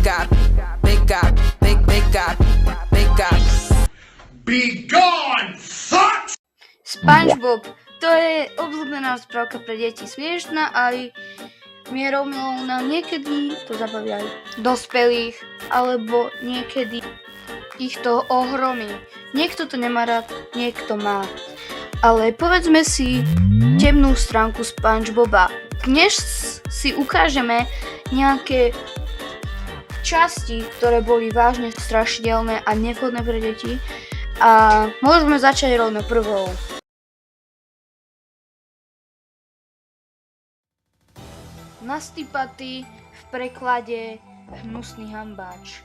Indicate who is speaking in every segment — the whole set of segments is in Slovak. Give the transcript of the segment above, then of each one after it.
Speaker 1: God, big God, big God, big God.
Speaker 2: Be gone, fuck!
Speaker 3: SpongeBob, to je obľúbená rozprávka pre deti, smiešná aj mierou milovná, niekedy to zabaví aj dospelých, alebo niekedy ich to ohromí. Niekto to nemá rád, niekto má. Ale povedzme si temnú stránku SpongeBoba. Dnes si ukážeme nejaké časti, ktoré boli vážne strašidelné a nevhodné pre deti. A môžeme začať rovno prvou. Nasty Patty, v preklade Hnusný hambáč.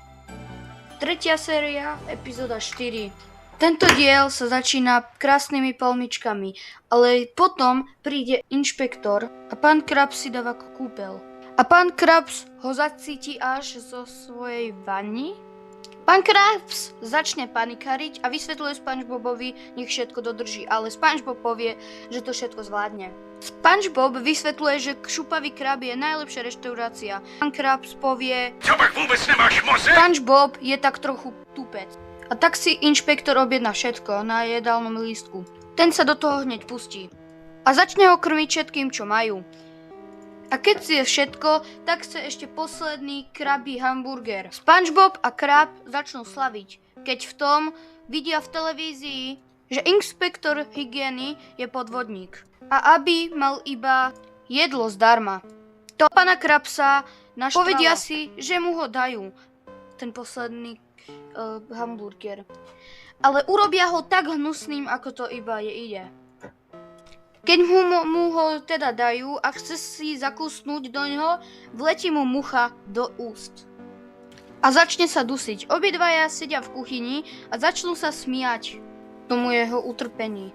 Speaker 3: 3. séria, epizóda 4. Tento diel sa začína krásnymi palmičkami, ale potom príde inšpektor a pán Krabs si dáva kúpeľ. A pán Krabs ho zacíti až zo svojej vani. Pán Krabs začne panikariť a vysvetľuje SpongeBobovi, nech všetko dodrží, ale SpongeBob povie, že to všetko zvládne. SpongeBob vysvetľuje, že šupavý krab je najlepšia reštaurácia. Pán Krabs povie,
Speaker 2: Čo pak vôbec nemáš mozek?
Speaker 3: SpongeBob je tak trochu tupec. A tak si inšpektor objedná všetko na jedálnom lístku. Ten sa do toho hneď pustí. A začne ho krmiť všetkým, čo majú. A keď si je všetko, tak chce ešte posledný krabí hamburger. SpongeBob a krab začnú slaviť, keď v tom vidia v televízii, že inšpektor hygieny je podvodník. A aby mal iba jedlo zdarma. To pána Krabsa naštvalo. Povedia si, že mu ho dajú, ten posledný hamburger. Ale urobia ho tak hnusným, ako to iba ide. Keď mu ho teda dajú a chce si zakúsnuť do ňoho, vletí mu mucha do úst. A začne sa dusiť. Obidvaja sedia v kuchyni a začnú sa smiať tomu jeho utrpení.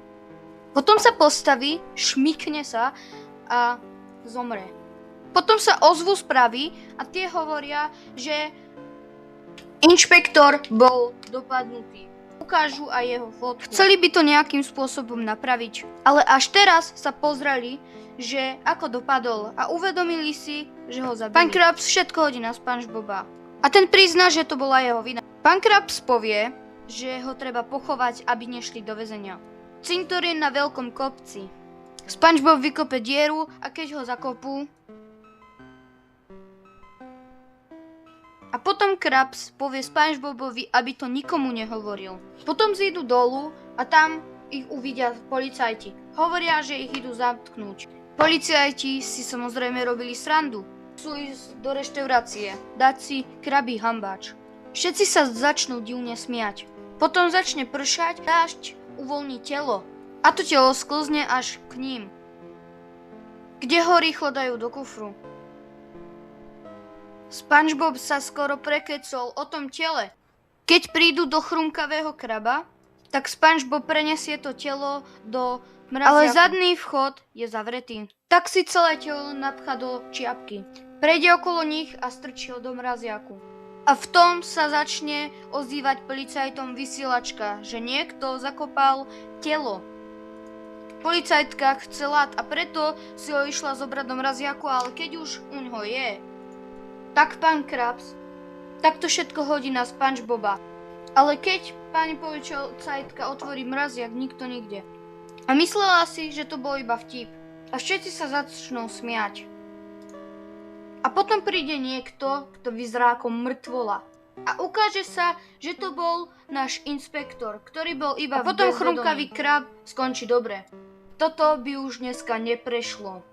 Speaker 3: Potom sa postaví, šmykne sa a zomre. Potom sa ozvú správy a tie hovoria, že inšpektor bol dopadnutý. Ukážu aj jeho fotku. Chceli by to nejakým spôsobom napraviť, ale až teraz sa pozreli, že ako dopadol a uvedomili si, že ho zabili. Pán Krabs všetko hodí na SpongeBoba a ten prizná, že to bola jeho vina. Pán Krabs povie, že ho treba pochovať, aby nešli do väzenia. Cintorín na veľkom kopci. SpongeBob vykope dieru a keď ho zakopú, a potom Krabs povie SpongeBobovi, aby to nikomu nehovoril. Potom zídu dolu a tam ich uvidia policajti. Hovoria, že ich idú zatknúť. Policajti si samozrejme robili srandu. Chcú ísť do reštaurácie, dať si krabí hambáč. Všetci sa začnú divne smiať. Potom začne pršať, dážď uvoľní telo. A to telo sklzne až k ním, kde ho rýchlo dajú do kufru. SpongeBob sa skoro prekecol o tom tele. Keď prídu do chrumkavého kraba, tak SpongeBob prenesie to telo do mraziaku. Ale zadný vchod je zavretý. Tak si celé telo napchá do čiapky. Prejde okolo nich a strčí ho do mraziaku. A v tom sa začne ozývať policajtom vysielačka, že niekto zakopal telo. Policajtka chcela a preto si ho išla zobrať do mraziaku, ale keď už uňho je, tak pán Krabs takto všetko hodí na SpongeBoba. Ale keď pani policajtka otvorí mraziak, nikto nikde. A myslela si, že to bol iba vtip. A všetci sa začnú smiať. A potom príde niekto, kto vyzerá ako mŕtvola. A ukáže sa, že to bol náš inšpektor, ktorý bol iba a potom chrumkavý krab skončí dobre. Toto by už dneska neprešlo.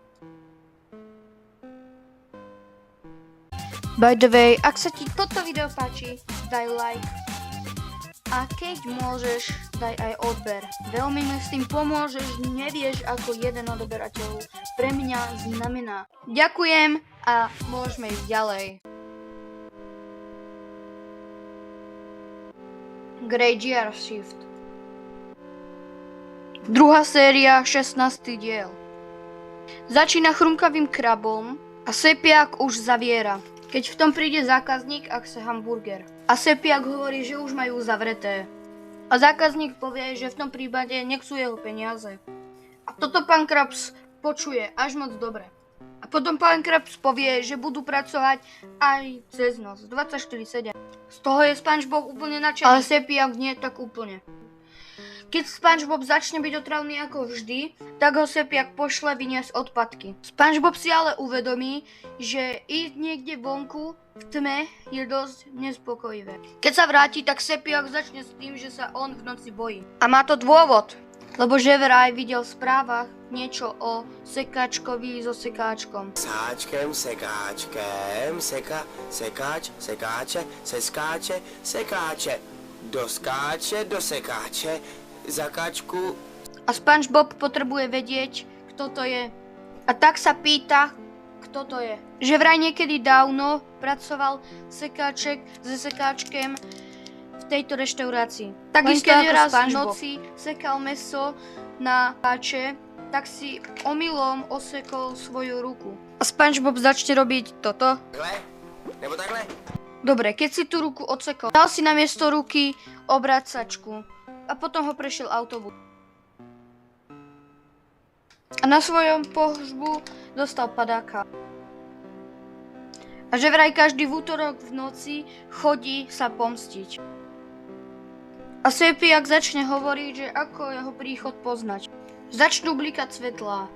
Speaker 3: By the way, ak sa ti toto video páči, daj like. A keď môžeš, daj aj odber. Veľmi mi s tým pomôžeš, nevieš, ako jeden odberateľ pre mňa znamená. Ďakujem a môžeme ísť ďalej. Great Gear Shift. 2. séria, 16. diel. Začína chrumkavým krabom a Sepiak už zaviera. Keď v tom príde zákazník a chce hamburger. A Sepiak hovorí, že už majú zavreté. A zákazník povie, že v tom prípade nechcú jeho peniaze. A toto pán Krabs počuje až moc dobre. A potom pán Krabs povie, že budú pracovať aj cez noc, 24/7. Z toho je SpongeBob úplne nadšený, ale Sepiak nie tak úplne. Keď SpongeBob začne byť otravný ako vždy, tak ho Sepiak pošle vyniesť odpadky. SpongeBob si ale uvedomí, že ísť niekde vonku v tme je dosť nespokojivé. Keď sa vráti, tak Sepiak začne s tým, že sa on v noci bojí. A má to dôvod, lebo že vraj videl v správach niečo o sekáčkovi so sekáčkom.
Speaker 4: Sáčkem, sekáčkem, sekáč, sekáče, seskáče, sekáče, doskáče, do sekáče, zakáčku.
Speaker 3: A SpongeBob potrebuje vedieť, kto to je. A tak sa pýta, kto to je. Že vraj niekedy dávno pracoval sekáček so sekáčkem v tejto reštaurácii. Takisto keď raz v noci sekal mäso na páče, tak si omylom osekol svoju ruku. A SpongeBob začne robiť toto.
Speaker 4: Takhle? Nebo takhle?
Speaker 3: Dobre, keď si tú ruku odsekol, dal si na miesto ruky obracačku a potom ho prešiel autobus. A na svojom pohřbu dostal padáka. A že vraj každý v útorok v noci chodí sa pomstiť. A Sepiak začne hovoriť, že ako jeho príchod poznať. Začnú blikať svetlá.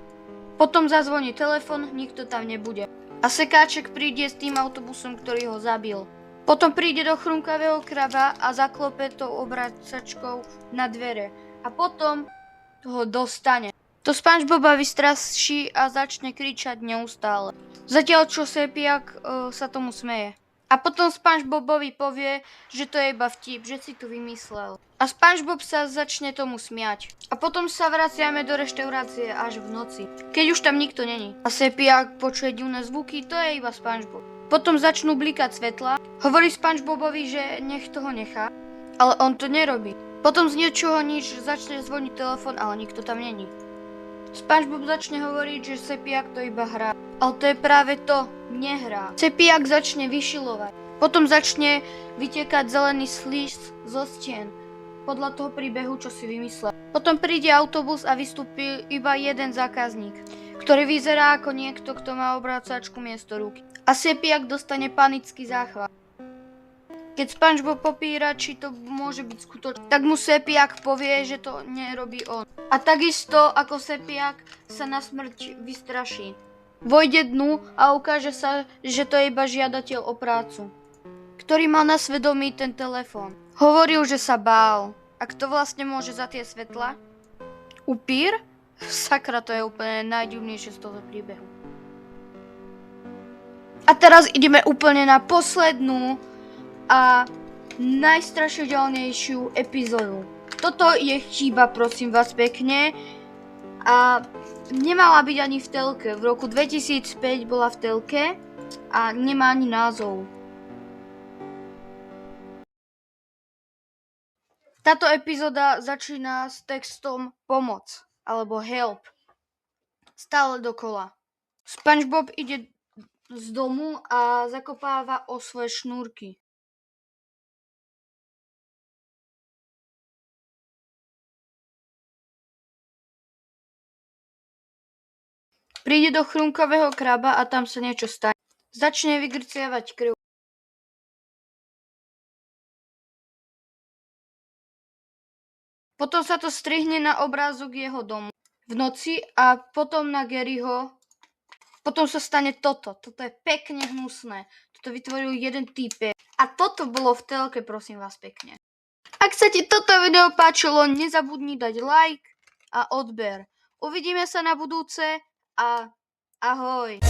Speaker 3: Potom zazvoní telefon, nikto tam nebude. A sekáček príde s tým autobusom, ktorý ho zabil. Potom príde do chrumkavého kraba a zaklope tou obracačkou na dvere. A potom ho dostane. To SpongeBoba vystraší a začne kričať neustále. Zatiaľ čo Sepiak sa tomu smeje. A potom SpongeBobovi povie, že to je iba vtip, že si to vymyslel. A SpongeBob sa začne tomu smiať. A potom sa vraciame do reštaurácie až v noci, keď už tam nikto není. A Sepiak počuje divné zvuky, to je iba SpongeBob. Potom začnú blikať svetla. Hovorí SpongeBobovi, že nech toho nechá, ale on to nerobí. Potom z niečoho nič začne zvoniť telefon, ale nikto tam není. SpongeBob začne hovoriť, že Sepiak to iba hrá. Ale to je práve to, nehrá. Sepiak začne vyšilovať. Potom začne vytekať zelený slíz zo stien. Podľa toho príbehu, čo si vymyslel. Potom príde autobus a vystúpi iba jeden zákazník, ktorý vyzerá ako niekto, kto má obrácačku miesto ruky. A Sepiak dostane panický záchvat. Keď SpongeBob popíra, či to môže byť skutočné, tak mu Sepiak povie, že to nerobí on. A takisto ako Sepiak sa na smrť vystraší. Vojde dnu a ukáže sa, že to je iba žiadateľ o prácu, ktorý mal na svedomí ten telefón. Hovoril, že sa bál. A kto vlastne môže za tie svetla? Upír? Sakra, to je úplne najdivnejšie z toho príbehu. A teraz ideme úplne na poslednú a najstrašidelnejšiu epizódu. Toto je chyba, prosím vás pekne. A nemala byť ani v telke. V roku 2005 bola v telke a nemá ani názov. Táto epizóda začína s textom pomoc alebo help. Stále dokola. SpongeBob ide z domu a zakopáva o svoje šnúrky. Príde do chrumkavého kraba a tam sa niečo stane. Začne vygrciavať krv. Potom sa to strihne na obrázok jeho domu v noci a potom na Garyho. Potom sa stane toto. Toto je pekne hnusné. Toto vytvoril jeden týpek. A toto bolo v telke, prosím vás pekne. Ak sa ti toto video páčilo, nezabudni dať like a odber. Uvidíme sa na budúce a ahoj.